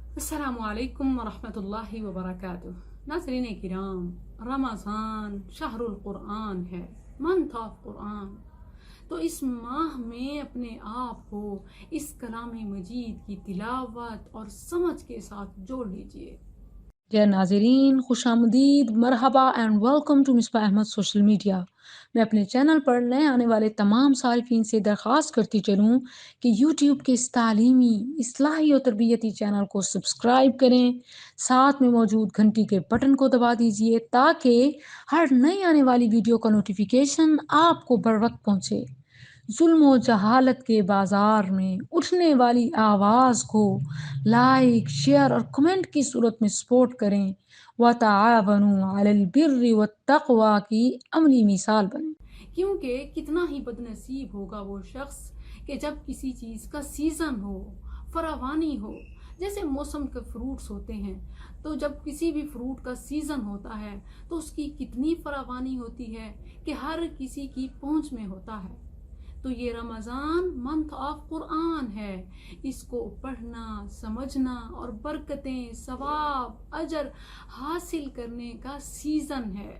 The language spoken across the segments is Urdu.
السلام علیکم ورحمۃ اللہ وبرکاتہ۔ ناظرین کرام، رمضان شہر القرآن ہے، منتھ آف قرآن۔ تو اس ماہ میں اپنے آپ کو اس کلام مجید کی تلاوت اور سمجھ کے ساتھ جوڑ لیجئے۔ ڈیئر ناظرین، خوش آمدید، مرحبا and welcome to Misbah Ahmed social media. میں اپنے چینل پر نئے آنے والے تمام صارفین سے درخواست کرتی چلوں کہ یوٹیوب کے اس تعلیمی، اصلاحی اور تربیتی چینل کو سبسکرائب کریں، ساتھ میں موجود گھنٹی کے بٹن کو دبا دیجئے تاکہ ہر نئی آنے والی ویڈیو کا نوٹیفیکیشن آپ کو بر وقت پہنچے۔ ظلم و جہالت کے بازار میں اٹھنے والی آواز کو لائک، شیئر اور کمنٹ کی صورت میں سپورٹ کریں۔ وَتَعَاوَنُوا عَلَى الْبِرِّ وَالتَّقْوَى کی عملی مثال بنیں۔ کیونکہ کتنا ہی بد نصیب ہوگا وہ شخص کہ جب کسی چیز کا سیزن ہو، فراوانی ہو، جیسے موسم کے فروٹس ہوتے ہیں، تو جب کسی بھی فروٹ کا سیزن ہوتا ہے تو اس کی کتنی فراوانی ہوتی ہے کہ ہر کسی کی پہنچ میں ہوتا ہے۔ تو یہ رمضان منتھ آف قرآن ہے، اس کو پڑھنا، سمجھنا اور برکتیں، ثواب، اجر حاصل کرنے کا سیزن ہے۔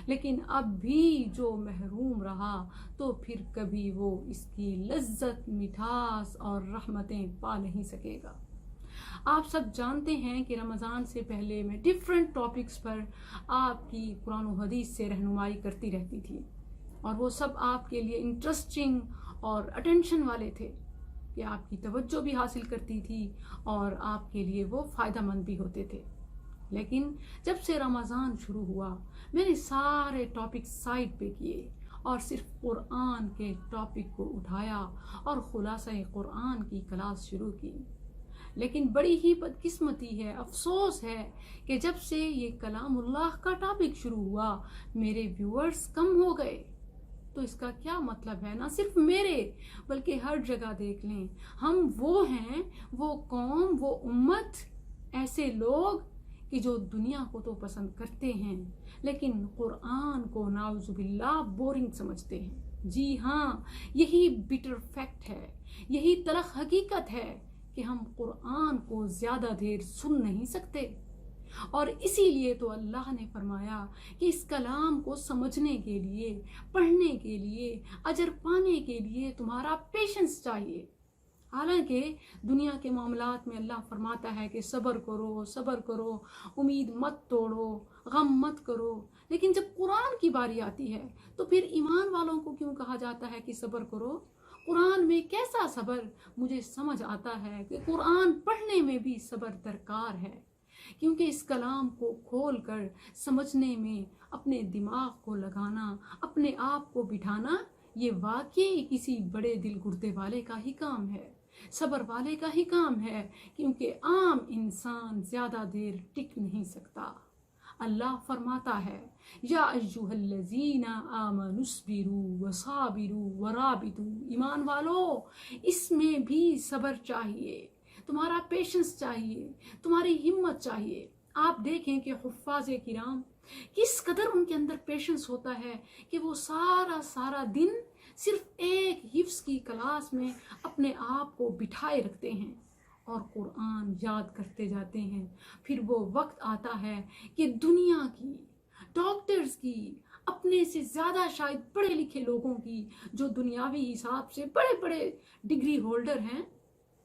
لیکن اب بھی جو محروم رہا تو پھر کبھی وہ اس کی لذت، مٹھاس اور رحمتیں پا نہیں سکے گا۔ آپ سب جانتے ہیں کہ رمضان سے پہلے میں ڈیفرنٹ ٹاپکس پر آپ کی قرآن و حدیث سے رہنمائی کرتی رہتی تھی، اور وہ سب آپ کے لیے انٹرسٹنگ اور اٹینشن والے تھے کہ آپ کی توجہ بھی حاصل کرتی تھی اور آپ کے لیے وہ فائدہ مند بھی ہوتے تھے۔ لیکن جب سے رمضان شروع ہوا، میں نے سارے ٹاپک سائڈ پہ کیے اور صرف قرآن کے ٹاپک کو اٹھایا اور خلاصہ قرآن کی کلاس شروع کی۔ لیکن بڑی ہی بدقسمتی ہے، افسوس ہے کہ جب سے یہ کلام اللہ کا ٹاپک شروع ہوا، میرے ویورز کم ہو گئے۔ تو اس کا کیا مطلب ہے؟ نہ صرف میرے بلکہ ہر جگہ دیکھ لیں، ہم وہ ہیں، وہ قوم، وہ امت، ایسے لوگ کہ جو دنیا کو تو پسند کرتے ہیں لیکن قرآن کو نعوذ باللہ بورنگ سمجھتے ہیں۔ جی ہاں، یہی بیٹر فیکٹ ہے، یہی تلخ حقیقت ہے کہ ہم قرآن کو زیادہ دیر سن نہیں سکتے، اور اسی لیے تو اللہ نے فرمایا کہ اس کلام کو سمجھنے کے لیے، پڑھنے کے لیے، اجر پانے کے لیے تمہارا پیشنس چاہیے۔ حالانکہ دنیا کے معاملات میں اللہ فرماتا ہے کہ صبر کرو، صبر کرو، امید مت توڑو، غم مت کرو، لیکن جب قرآن کی باری آتی ہے تو پھر ایمان والوں کو کیوں کہا جاتا ہے کہ صبر کرو؟ قرآن میں کیسا صبر؟ مجھے سمجھ آتا ہے کہ قرآن پڑھنے میں بھی صبر درکار ہے، کیونکہ اس کلام کو کھول کر سمجھنے میں اپنے دماغ کو لگانا، اپنے آپ کو بٹھانا، یہ واقعی کسی بڑے دل گردے والے کا ہی کام ہے، صبر والے کا ہی کام ہے، کیونکہ عام انسان زیادہ دیر ٹک نہیں سکتا۔ اللہ فرماتا ہے، یا ایھا الذین آمنوا اصبروا وصابروا ورابطوا، ایمان والو اس میں بھی صبر چاہیے، تمہارا پیشنس چاہیے، تمہاری ہمت چاہیے۔ آپ دیکھیں کہ حفاظ کرام کس قدر ان کے اندر پیشنس ہوتا ہے کہ وہ سارا دن صرف ایک حفظ کی کلاس میں اپنے آپ کو بٹھائے رکھتے ہیں اور قرآن یاد کرتے جاتے ہیں۔ پھر وہ وقت آتا ہے کہ دنیا کی، ڈاکٹرز کی، اپنے سے زیادہ شاید پڑھے لکھے لوگوں کی، جو دنیاوی حساب سے بڑے بڑے ڈگری ہولڈر ہیں،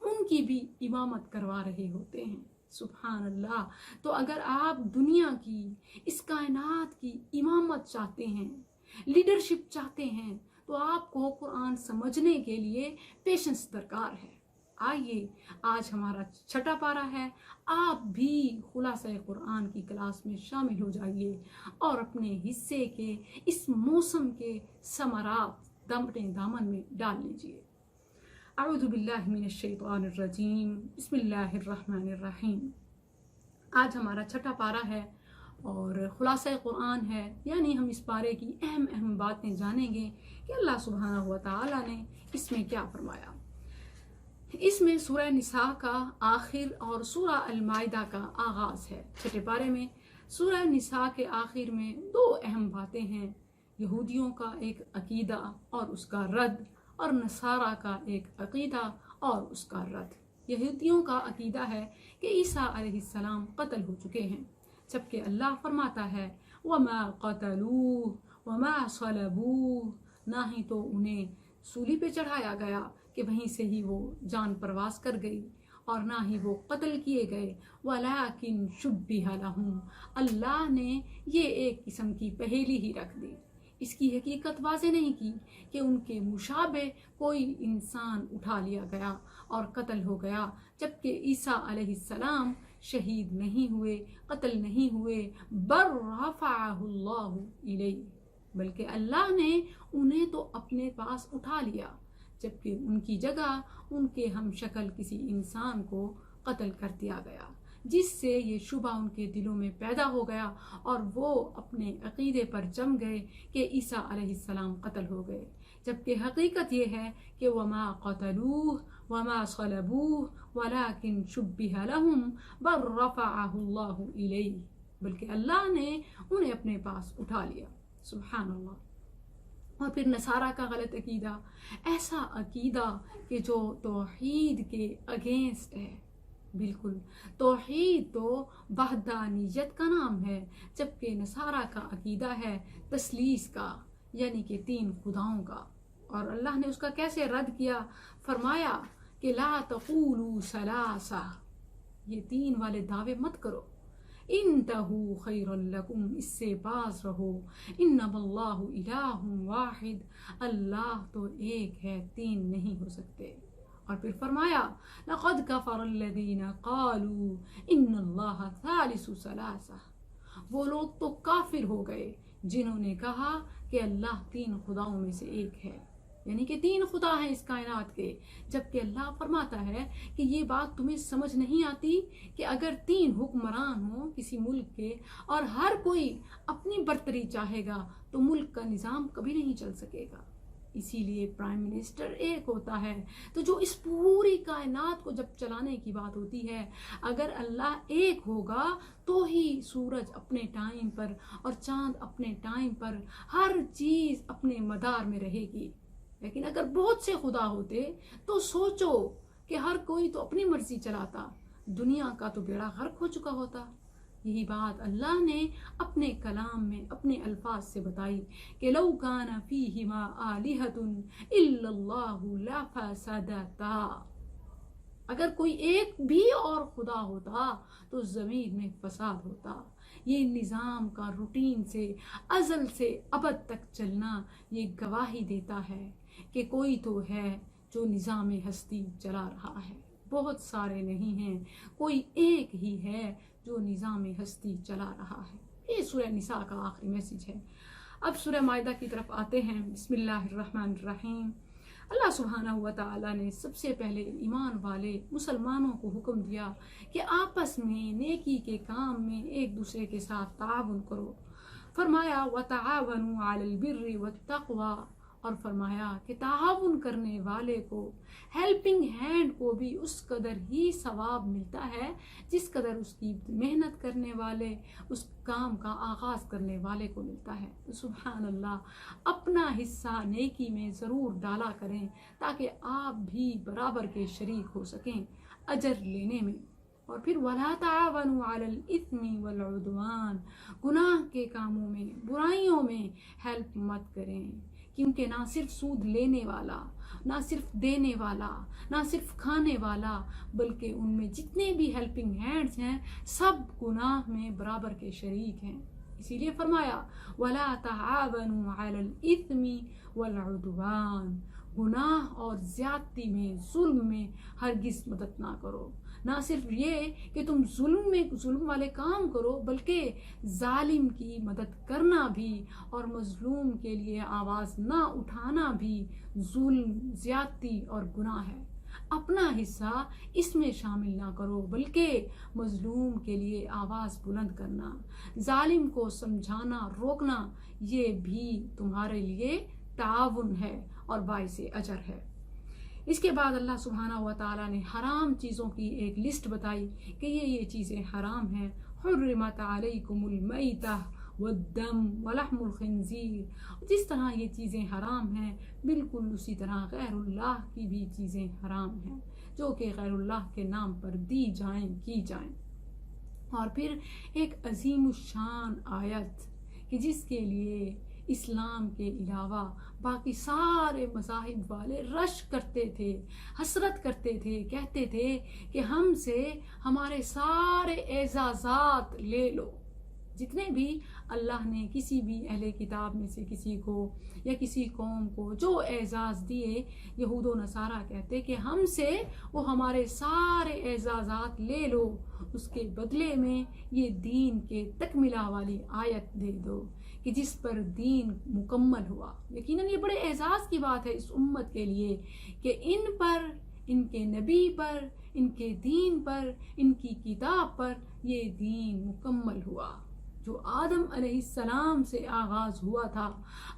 ان کی بھی امامت کروا رہے ہوتے ہیں۔ سبحان اللہ! تو اگر آپ دنیا کی، اس کائنات کی امامت چاہتے ہیں، لیڈرشپ چاہتے ہیں، تو آپ کو قرآن سمجھنے کے لیے پیشنس درکار ہے۔ آئیے، آج ہمارا چھٹا پارہ ہے، آپ بھی خلاصہ قرآن کی کلاس میں شامل ہو جائیے اور اپنے حصے کے اس موسم کے ثمرات اپنے دامن میں ڈال لیجیے۔ اعوذ باللہ من الشیطان الرجیم، بسم اللہ الرحمن الرحیم۔ آج ہمارا چھٹا پارہ ہے اور خلاصہ قرآن ہے، یعنی ہم اس پارے کی اہم باتیں جانیں گے کہ اللہ سبحانہ و تعالیٰ نے اس میں کیا فرمایا۔ اس میں سورہ نساء کا آخر اور سورہ المائدہ کا آغاز ہے۔ چھٹے پارے میں سورہ نساء کے آخر میں دو اہم باتیں ہیں، یہودیوں کا ایک عقیدہ اور اس کا رد، اور نصارہ کا ایک عقیدہ اور اس کا رد۔ یہودیوں کا عقیدہ ہے کہ عیسیٰ علیہ السلام قتل ہو چکے ہیں، جبکہ اللہ فرماتا ہے وما قتلوه وما صلبوه، نہ ہی تو انہیں سولی پہ چڑھایا گیا کہ وہیں سے ہی وہ جان پرواز کر گئی، اور نہ ہی وہ قتل کیے گئے، ولیکن شبہ لہم، اللہ نے یہ ایک قسم کی پہیلی ہی رکھ دی، اس کی حقیقت واضح نہیں کی کہ ان کے مشابہ کوئی انسان اٹھا لیا گیا اور قتل ہو گیا، جبکہ عیسیٰ علیہ السلام شہید نہیں ہوئے، قتل نہیں ہوئے، بل رفعہ اللہ الیہ، بلکہ اللہ نے انہیں تو اپنے پاس اٹھا لیا، جبکہ ان کی جگہ ان کے ہم شکل کسی انسان کو قتل کر دیا گیا، جس سے یہ شبہ ان کے دلوں میں پیدا ہو گیا اور وہ اپنے عقیدے پر جم گئے کہ عیسیٰ علیہ السلام قتل ہو گئے، جبکہ حقیقت یہ ہے کہ وما قتلوه وما صلبوه ولكن شبه لهم بل رفعه الله الیہ، بلکہ اللہ نے انہیں اپنے پاس اٹھا لیا، سبحان اللہ۔ اور پھر نصارہ کا غلط عقیدہ، ایسا عقیدہ کہ جو توحید کے اگینسٹ ہے، بالکل توحید تو وحدانیت کا نام ہے، جبکہ نصارہ کا عقیدہ ہے تثلیث کا، یعنی کہ تین خداؤں کا، اور اللہ نے اس کا کیسے رد کیا، فرمایا کہ لا تقولوا ثلاثہ، یہ تین والے دعوے مت کرو، انتہو خیر لکم، اس سے باز رہو، انما اللہ الہ واحد، اللہ تو ایک ہے، تین نہیں ہو سکتے۔ اور پھر فرمایا لقد کفر الذین قالوا ان اللہ ثالث ثلاثہ، وہ لوگ تو کافر ہو گئے جنہوں نے کہا کہ اللہ تین خداؤں میں سے ایک ہے، یعنی کہ تین خدا ہیں اس کائنات کے، جبکہ اللہ فرماتا ہے کہ یہ بات تمہیں سمجھ نہیں آتی کہ اگر تین حکمران ہوں کسی ملک کے اور ہر کوئی اپنی برتری چاہے گا تو ملک کا نظام کبھی نہیں چل سکے گا، اسی لیے پرائم منسٹر ایک ہوتا ہے، تو جو اس پوری کائنات کو جب چلانے کی بات ہوتی ہے، اگر اللہ ایک ہوگا تو ہی سورج اپنے ٹائم پر اور چاند اپنے ٹائم پر، ہر چیز اپنے مدار میں رہے گی، لیکن اگر بہت سے خدا ہوتے تو سوچو کہ ہر کوئی تو اپنی مرضی چلاتا، دنیا کا تو بیڑا غرق ہو چکا ہوتا۔ یہی بات اللہ نے اپنے کلام میں اپنے الفاظ سے بتائی کہ لو کان فیہما آلہۃ الا اللہ لفسدتا، اگر کوئی ایک بھی اور خدا ہوتا تو زمین میں فساد ہوتا۔ یہ نظام کا روٹین سے ازل سے ابد تک چلنا یہ گواہی دیتا ہے کہ کوئی تو ہے جو نظام ہستی چلا رہا ہے، بہت سارے نہیں ہیں، کوئی ایک ہی ہے جو نظام ہستی چلا رہا ہے۔ یہ سورہ نساء کا آخری میسج ہے۔ اب سورہ مائدہ کی طرف آتے ہیں۔ بسم اللہ الرحمن الرحیم۔ اللہ سبحانہ و تعالیٰ نے سب سے پہلے ایمان والے مسلمانوں کو حکم دیا کہ آپس میں نیکی کے کام میں ایک دوسرے کے ساتھ تعاون کرو، فرمایا وَتَعَاوَنُوا عَلَى الْبِرِّ وَالتَّقْوَى، اور فرمایا کہ تعاون کرنے والے کو، ہیلپنگ ہینڈ کو بھی اس قدر ہی ثواب ملتا ہے جس قدر اس کی محنت کرنے والے، اس کام کا آغاز کرنے والے کو ملتا ہے۔ سبحان اللہ، اپنا حصہ نیکی میں ضرور ڈالا کریں تاکہ آپ بھی برابر کے شریک ہو سکیں اجر لینے میں۔ اور پھر وَلَا تَعَاوَنُوا عَلَى الْإِثْمِ وَالْعُدْوَانِ، گناہ کے کاموں میں، برائیوں میں ہیلپ مت کریں، کیونکہ نہ صرف سود لینے والا، نہ صرف دینے والا، نہ صرف کھانے والا، بلکہ ان میں جتنے بھی ہیلپنگ ہینڈز ہیں سب گناہ میں برابر کے شریک ہیں۔ اسی لیے فرمایا وَلَا تَعَاوَنُوا عَلَى الْإِثْمِ وَالْعُدْوَانِ، گناہ اور زیادتی میں، ظلم میں ہرگز مدد نہ کرو۔ نہ صرف یہ کہ تم ظلم والے کام کرو، بلکہ ظالم کی مدد کرنا بھی اور مظلوم کے لیے آواز نہ اٹھانا بھی ظلم، زیادتی اور گناہ ہے۔ اپنا حصہ اس میں شامل نہ کرو، بلکہ مظلوم کے لیے آواز بلند کرنا، ظالم کو سمجھانا، روکنا، یہ بھی تمہارے لیے تعاون ہے اور باعث اجر ہے۔ اس کے بعد اللہ سبحانہ و تعالیٰ نے حرام چیزوں کی ایک لسٹ بتائی کہ یہ چیزیں حرام ہیں۔ حرمت علیکم المیتہ والدم ولحم الخنزیر، جس طرح یہ چیزیں حرام ہیں بالکل اسی طرح غیر اللہ کی بھی چیزیں حرام ہیں، جو کہ غیر اللہ کے نام پر دی جائیں کی جائیں۔ اور پھر ایک عظیم الشان آیت کہ جس کے لیے اسلام کے علاوہ باقی سارے مذاہب والے رش کرتے تھے، حسرت کرتے تھے، کہتے تھے کہ ہم سے ہمارے سارے اعزازات لے لو۔ جتنے بھی اللہ نے کسی بھی اہل کتاب میں سے کسی کو یا کسی قوم کو جو اعزاز دیے، یہود و نصارہ کہتے کہ ہم سے وہ ہمارے سارے اعزازات لے لو، اس کے بدلے میں یہ دین کے تکملہ والی آیت دے دو کہ جس پر دین مکمل ہوا۔ یقیناً یہ بڑے اعزاز کی بات ہے اس امت کے لیے کہ ان پر، ان کے نبی پر، ان کے دین پر، ان کی کتاب پر یہ دین مکمل ہوا۔ جو آدم علیہ السلام سے آغاز ہوا تھا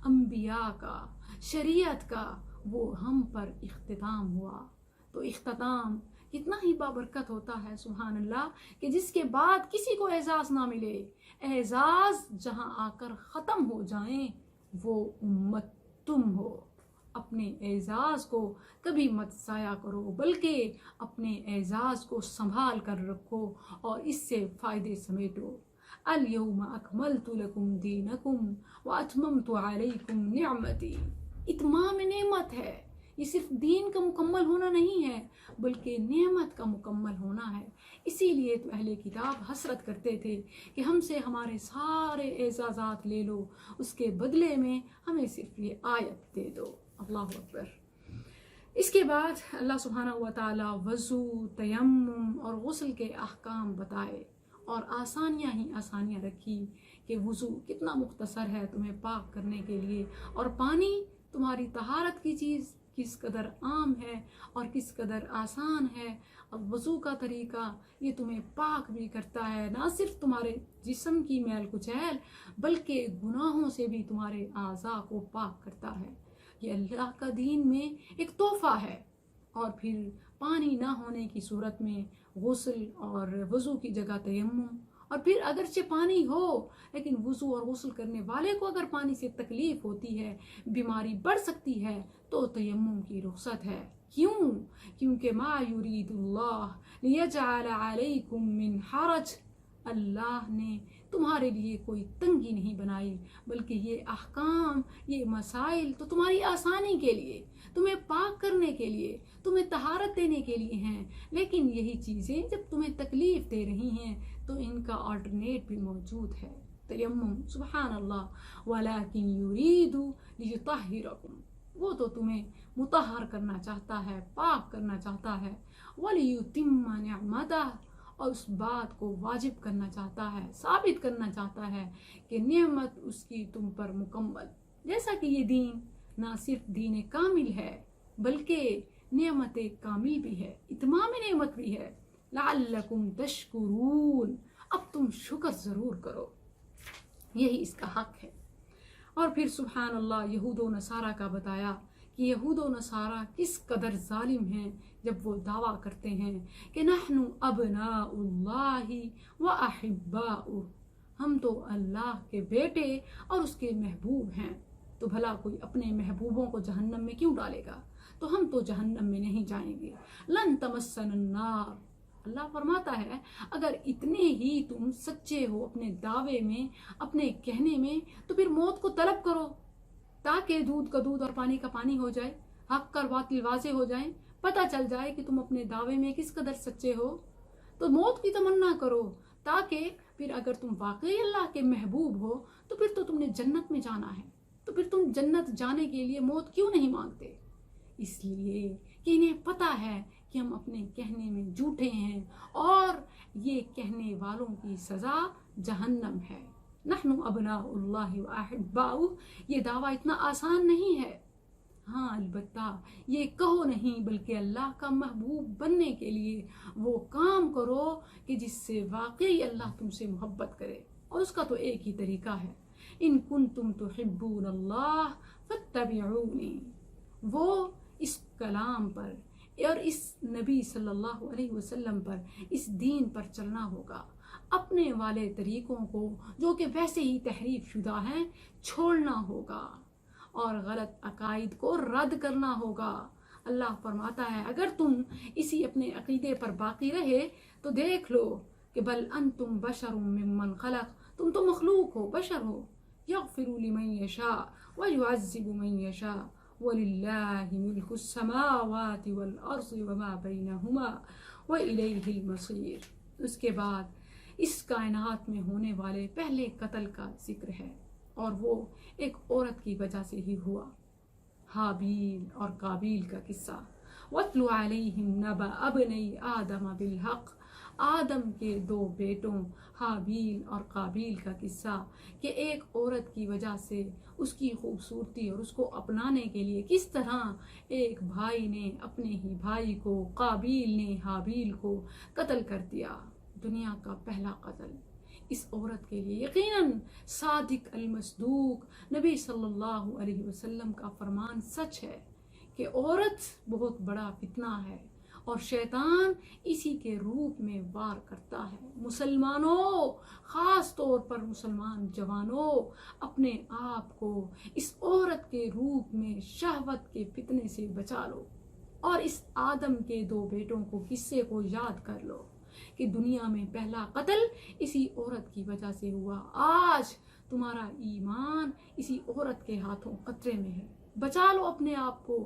انبیاء کا، شریعت کا، وہ ہم پر اختتام ہوا۔ تو اختتام کتنا ہی بابرکت ہوتا ہے، سبحان اللہ، کہ جس کے بعد کسی کو اعزاز نہ ملے، اعزاز جہاں آ کر ختم ہو جائیں وہ امت تم ہو۔ اپنے اعزاز کو کبھی مت ضائع کرو، بلکہ اپنے اعزاز کو سنبھال کر رکھو اور اس سے فائدے سمیٹو۔ اليوم اکملت لکم دینکم واتممت علیکم نعمتی۔ اتمام نعمت ہے، یہ صرف دین کا مکمل ہونا نہیں ہے بلکہ نعمت کا مکمل ہونا ہے۔ اسی لیے تو اہل کتاب حسرت کرتے تھے کہ ہم سے ہمارے سارے اعزازات لے لو، اس کے بدلے میں ہمیں صرف یہ آیت دے دو۔ اللہ اکبر۔ اس کے بعد اللہ سبحانہ و تعالی وضو، تیمم اور غسل کے احکام بتائے اور آسانیاں ہی آسانیاں رکھی کہ وضو کتنا مختصر ہے تمہیں پاک کرنے کے لیے، اور پانی تمہاری طہارت کی چیز کس قدر عام ہے اور کس قدر آسان ہے۔ اب وضو کا طریقہ یہ تمہیں پاک بھی کرتا ہے، نہ صرف تمہارے جسم کی میل کچیل بلکہ گناہوں سے بھی تمہارے اعضاء کو پاک کرتا ہے۔ یہ اللہ کا دین میں ایک تحفہ ہے۔ اور پھر پانی نہ ہونے کی صورت میں غسل اور وضو کی جگہ تیمم، اور پھر اگرچہ پانی ہو لیکن وضو اور غسل کرنے والے کو اگر پانی سے تکلیف ہوتی ہے، بیماری بڑھ سکتی ہے، تو تیمم کی رخصت ہے۔ کیوں؟ کیونکہ ما یرید اللہ لیجعل علیکم من حرج، اللہ نے تمہارے لیے کوئی تنگی نہیں بنائی بلکہ یہ احکام، یہ مسائل تو تمہاری آسانی کے لیے، تمہیں پاک کرنے کے لیے، تمہیں طہارت دینے کے لیے ہیں۔ لیکن یہی چیزیں جب تمہیں تکلیف دے رہی ہیں تو ان کا آلٹرنیٹ بھی موجود ہے، تیمم۔ سبحان اللہ، ولیکن یرید لیطہرکم، وہ تو تمہیں مطہر کرنا چاہتا ہے، پاک کرنا چاہتا ہے، ولیتم نعمتہ، اور اس بات کو واجب کرنا چاہتا ہے، ثابت کرنا چاہتا ہے کہ نعمت اس کی تم پر مکمل۔ جیسا کہ یہ دین نہ صرف دین کامل ہے بلکہ نعمت کامل بھی ہے، اتمام نعمت بھی ہے۔ لعلکم تشکرون، اب تم شکر ضرور کرو، یہی اس کا حق ہے۔ اور پھر سبحان اللہ یہود و نصارہ کا بتایا کہ یہود و نصارہ کس قدر ظالم ہیں جب وہ دعویٰ کرتے ہیں کہ نحن ابناء اللہ و احباؤہ، ہم تو اللہ کے بیٹے اور اس کے محبوب ہیں۔ تو بھلا کوئی اپنے محبوبوں کو جہنم میں کیوں ڈالے گا؟ تو ہم تو جہنم میں نہیں جائیں گے۔ لن تمسن النار، اللہ فرماتا ہے اگر اتنے ہی تم سچے ہو اپنے دعوے میں، اپنے کہنے میں، تو پھر موت کو طلب کرو تاکہ دودھ کا دودھ اور پانی کا پانی ہو جائے، حق اور باطل واضح ہو جائیں، پتہ چل جائے کہ تم اپنے دعوے میں کس قدر سچے ہو۔ تو موت کی تمنا کرو تاکہ پھر اگر تم واقعی اللہ کے محبوب ہو تو پھر تو تم نے جنت میں جانا ہے، تو پھر تم جنت جانے کے لیے موت کیوں نہیں مانگتے؟ اس لیے کہ انہیں پتہ ہے کہ ہم اپنے کہنے میں جھوٹے ہیں اور یہ کہنے والوں کی سزا جہنم ہے۔ نحن ابناء اللہ و احباؤہ، یہ دعویٰ اتنا آسان نہیں ہے۔ ہاں البتہ یہ کہو نہیں بلکہ اللہ کا محبوب بننے کے لیے وہ کام کرو کہ جس سے واقعی اللہ تم سے محبت کرے، اور اس کا تو ایک ہی طریقہ ہے، ان کنتم تحبون اللہ فاتبعونی۔ وہ اس کلام پر اور اس نبی صلی اللہ علیہ وسلم پر، اس دین پر چلنا ہوگا، اپنے والے طریقوں کو جو کہ ویسے ہی تحریف شدہ ہیں چھوڑنا ہوگا، اور غلط عقائد کو رد کرنا ہوگا، اللہ فرماتا ہے اگر تم اسی اپنے عقیدے پر باقی رہے تو دیکھ لو کہ بل انتم بشر ممن خلق، تم تو مخلوق ہو، بشر ہو، یغفر لمن یشاء ویعذب من یشاء وللہ ملک السماوات والارض وما بینہما والیہ المصیر۔ اس کے بعد اس کائنات میں ہونے والے پہلے قتل کا ذکر ہے، اور وہ ایک عورت کی وجہ سے ہی ہوا، حابیل اور قابیل کا قصہ۔ وَاتْلُ عَلَيْهِمْ نَبَأَ ابْنَيْ آدَمَ بِالْحَقِّ، آدم کے دو بیٹوں حابیل اور قابیل کا قصہ، کہ ایک عورت کی وجہ سے اس کی خوبصورتی اور اس کو اپنانے کے لیے کس طرح ایک بھائی نے اپنے ہی بھائی کو، قابیل نے حابیل کو قتل کر دیا۔ دنیا کا پہلا قتل اس عورت کے لیے۔ یقیناً صادق المصدوق نبی صلی اللہ علیہ وسلم کا فرمان سچ ہے کہ عورت بہت بڑا فتنہ ہے اور شیطان اسی کے روپ میں وار کرتا ہے۔ مسلمانوں، خاص طور پر مسلمان جوانوں، اپنے آپ کو اس عورت کے روپ میں شہوت کے فتنے سے بچا لو، اور اس آدم کے دو بیٹوں کو قصے کو یاد کر لو کہ دنیا میں پہلا قتل اسی عورت کی وجہ سے ہوا۔ آج تمہارا ایمان اسی عورت کے ہاتھوں خطرے میں ہے، بچا لو اپنے آپ کو،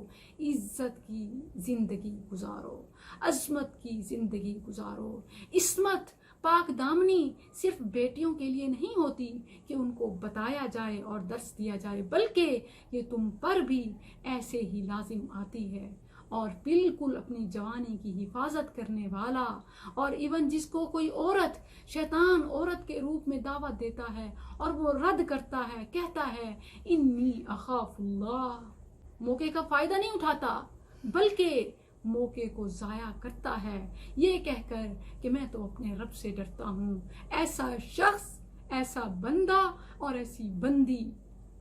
عزت کی زندگی گزارو، عظمت کی زندگی گزارو۔ عصمت، پاک دامنی صرف بیٹیوں کے لیے نہیں ہوتی کہ ان کو بتایا جائے اور درس دیا جائے، بلکہ یہ تم پر بھی ایسے ہی لازم آتی ہے۔ اور بالکل اپنی جوانی کی حفاظت کرنے والا، اور ایون جس کو کوئی عورت، شیطان عورت کے روپ میں دعوت دیتا ہے اور وہ رد کرتا ہے، کہتا ہے انی اخاف اللہ، موقع کا فائدہ نہیں اٹھاتا بلکہ موقع کو ضائع کرتا ہے یہ کہہ کر کہ میں تو اپنے رب سے ڈرتا ہوں، ایسا شخص، ایسا بندہ اور ایسی بندی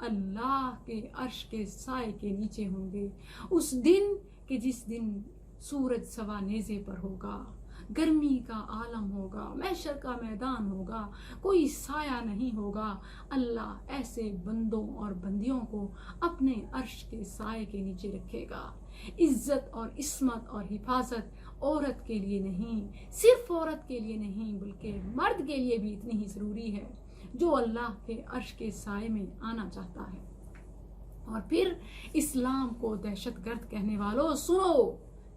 اللہ کے عرش کے سائے کے نیچے ہوں گے اس دن کہ جس دن سورج سوا نیزے پر ہوگا، گرمی کا عالم ہوگا، محشر کا میدان ہوگا، کوئی سایہ نہیں ہوگا۔ اللہ ایسے بندوں اور بندیوں کو اپنے عرش کے سائے کے نیچے رکھے گا۔ عزت اور عصمت اور حفاظت عورت کے لیے نہیں، صرف عورت کے لیے نہیں بلکہ مرد کے لیے بھی اتنی ہی ضروری ہے جو اللہ کے عرش کے سائے میں آنا چاہتا ہے۔ اور پھر اسلام کو دہشت گرد کہنے والوں سنو،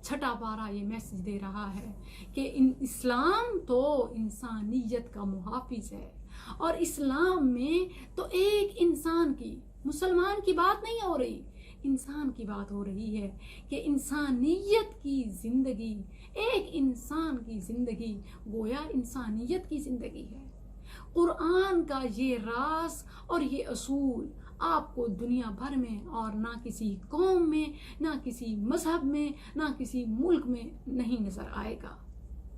چھٹا پارہ یہ میسج دے رہا ہے کہ اسلام تو انسانیت کا محافظ ہے، اور اسلام میں تو ایک انسان کی، مسلمان کی بات نہیں ہو رہی، انسان کی بات ہو رہی ہے کہ انسانیت کی زندگی، ایک انسان کی زندگی گویا انسانیت کی زندگی ہے۔ قرآن کا یہ راز اور یہ اصول آپ کو دنیا بھر میں اور نہ کسی قوم میں، نہ کسی مذہب میں، نہ کسی ملک میں نہیں نظر آئے گا۔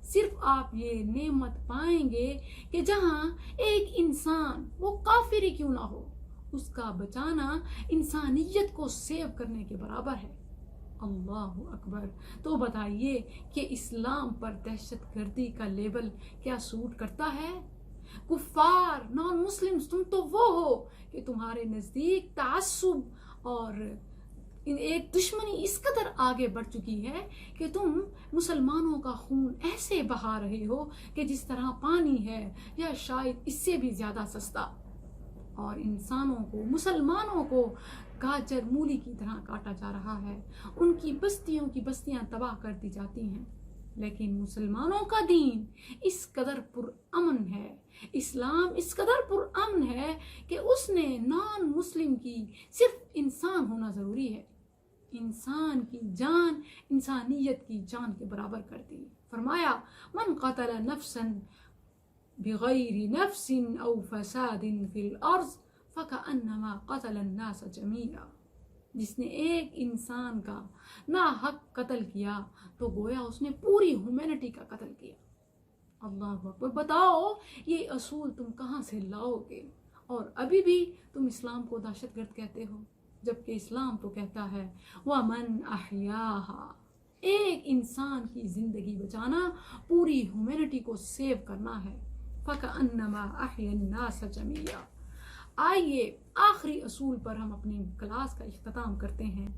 صرف آپ یہ نعمت پائیں گے کہ جہاں ایک انسان، وہ کافر ہی کیوں نہ ہو، اس کا بچانا انسانیت کو سیو کرنے کے برابر ہے۔ اللہ اکبر۔ تو بتائیے کہ اسلام پر دہشت گردی کا لیبل کیا سوٹ کرتا ہے؟ کفار، نان مسلمز، تم تو وہ ہو کہ تمہارے نزدیک تعصب اور ایک دشمنی اس قدر آگے بڑھ چکی ہے کہ تم مسلمانوں کا خون ایسے بہا رہے ہو کہ جس طرح پانی ہے یا شاید اس سے بھی زیادہ سستا، اور انسانوں کو، مسلمانوں کو گاجر مولی کی طرح کاٹا جا رہا ہے، ان کی بستیوں کی بستیاں تباہ کر دی جاتی ہیں۔ لیکن مسلمانوں کا دین اس قدر پرامن ہے، اسلام اس قدر پرامن ہے کہ اس نے نان مسلم کی صرف انسان ہونا ضروری ہے، انسان کی جان انسانیت کی جان کے برابر کر دی۔ فرمایا من قتل نفسا بغیر نفس او فساد فی الارض فکأنما قتل الناس جمیعا، جس نے ایک انسان کا ناحق قتل کیا تو گویا اس نے پوری ہیومینٹی کا قتل کیا۔ اللہ اکبر۔ بتاؤ یہ اصول تم کہاں سے لاؤ گے؟ اور ابھی بھی تم اسلام کو دہشت گرد کہتے ہو، جبکہ اسلام تو کہتا ہے وَمَنْ أَحْيَاهَا، ایک انسان کی زندگی بچانا، پوری ہیومینٹی کو سیو کرنا ہے۔ فَكَأَنَّمَا أَحْيَا النَّاسَ جَمِيعًا۔ آئیے آخری اصول پر ہم اپنی کلاس کا اختتام کرتے ہیں۔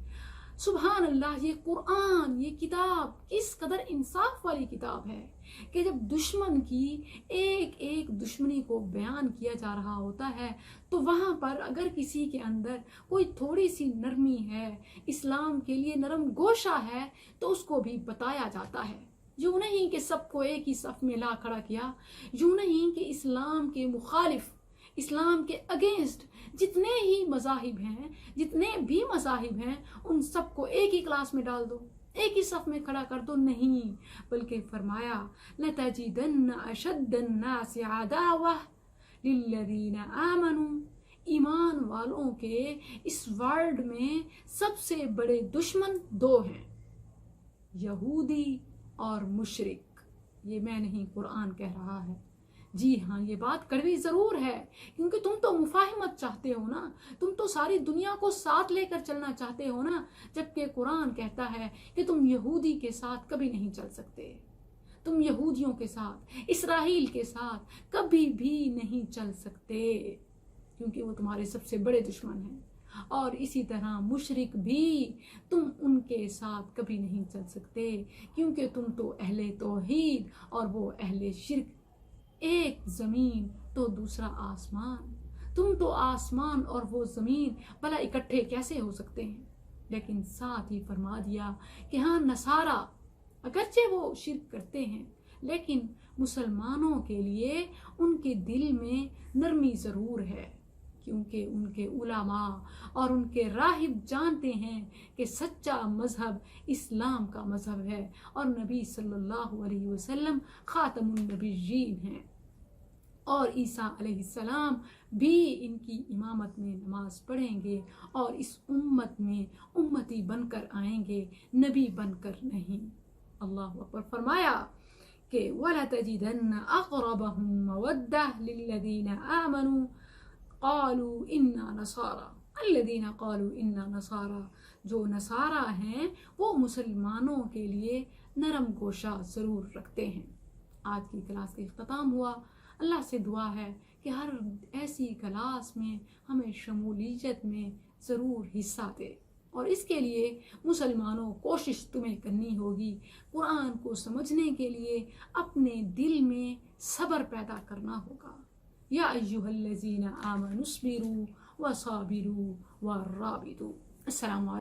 سبحان اللہ، یہ قرآن، یہ کتاب کس قدر انصاف والی کتاب ہے کہ جب دشمن کی ایک ایک دشمنی کو بیان کیا جا رہا ہوتا ہے تو وہاں پر اگر کسی کے اندر کوئی تھوڑی سی نرمی ہے، اسلام کے لیے نرم گوشہ ہے، تو اس کو بھی بتایا جاتا ہے۔ یوں نہیں کہ سب کو ایک ہی صف میں لا کھڑا کیا، یوں نہیں کہ اسلام کے مخالف، اسلام کے اگینسٹ جتنے ہی مذاہب ہیں، جتنے بھی مذاہب ہیں، ان سب کو ایک ہی کلاس میں ڈال دو، ایک ہی صف میں کھڑا کر دو، نہیں، بلکہ فرمایا لَتَجِدَنَّ أَشَدَّ النَّاسِ عَدَاوَةً لِلَّذِينَ آمَنُوا، ایمان والوں کے اس ورلڈ میں سب سے بڑے دشمن دو ہیں، یہودی اور مشرک۔ یہ میں نہیں، قرآن کہہ رہا ہے۔ جی ہاں، یہ بات کڑوی ضرور ہے، کیونکہ تم تو مفاہمت چاہتے ہو نا، تم تو ساری دنیا کو ساتھ لے کر چلنا چاہتے ہو نا، جبکہ قرآن کہتا ہے کہ تم یہودی کے ساتھ کبھی نہیں چل سکتے، تم یہودیوں کے ساتھ، اسرائیل کے ساتھ کبھی بھی نہیں چل سکتے، کیونکہ وہ تمہارے سب سے بڑے دشمن ہیں۔ اور اسی طرح مشرک بھی تم ان کے ساتھ کبھی نہیں چل سکتے، کیونکہ تم تو اہل توحید اور وہ اہل شرک، ایک زمین تو دوسرا آسمان، تم تو آسمان اور وہ زمین بھلا اکٹھے کیسے ہو سکتے ہیں؟ لیکن ساتھ ہی فرما دیا کہ ہاں، نصارہ اگرچہ وہ شرک کرتے ہیں لیکن مسلمانوں کے لیے ان کے دل میں نرمی ضرور ہے، کیونکہ ان کے علماء اور ان کے راہب جانتے ہیں کہ سچا مذہب اسلام کا مذہب ہے اور نبی صلی اللہ علیہ وسلم خاتم النبیین ہیں، اور عیسیٰ علیہ السلام بھی ان کی امامت میں نماز پڑھیں گے اور اس امت میں امتی بن کر آئیں گے، نبی بن کر نہیں۔ اللہ اکبر۔ فرمایا کہ وَلَتَجِدَنَّ أَقْرَبَهُم مَّوَدَّةً لِلَّذِينَ آمَنُوا قالوا انا نصارى الذين قالوا انا نصارى، جو نصارہ ہیں وہ مسلمانوں کے لیے نرم گوشہ ضرور رکھتے ہیں۔ آج کی کلاس کا اختتام ہوا۔ اللہ سے دعا ہے کہ ہر ایسی کلاس میں ہمیں شمولیت میں ضرور حصہ دے، اور اس کے لیے مسلمانوں کوشش تمہیں کرنی ہوگی، قرآن کو سمجھنے کے لیے اپنے دل میں صبر پیدا کرنا ہوگا۔ یا ایھا الذین آمنوا اصبروا وصابروا ورابطوا۔ السلام علیکم۔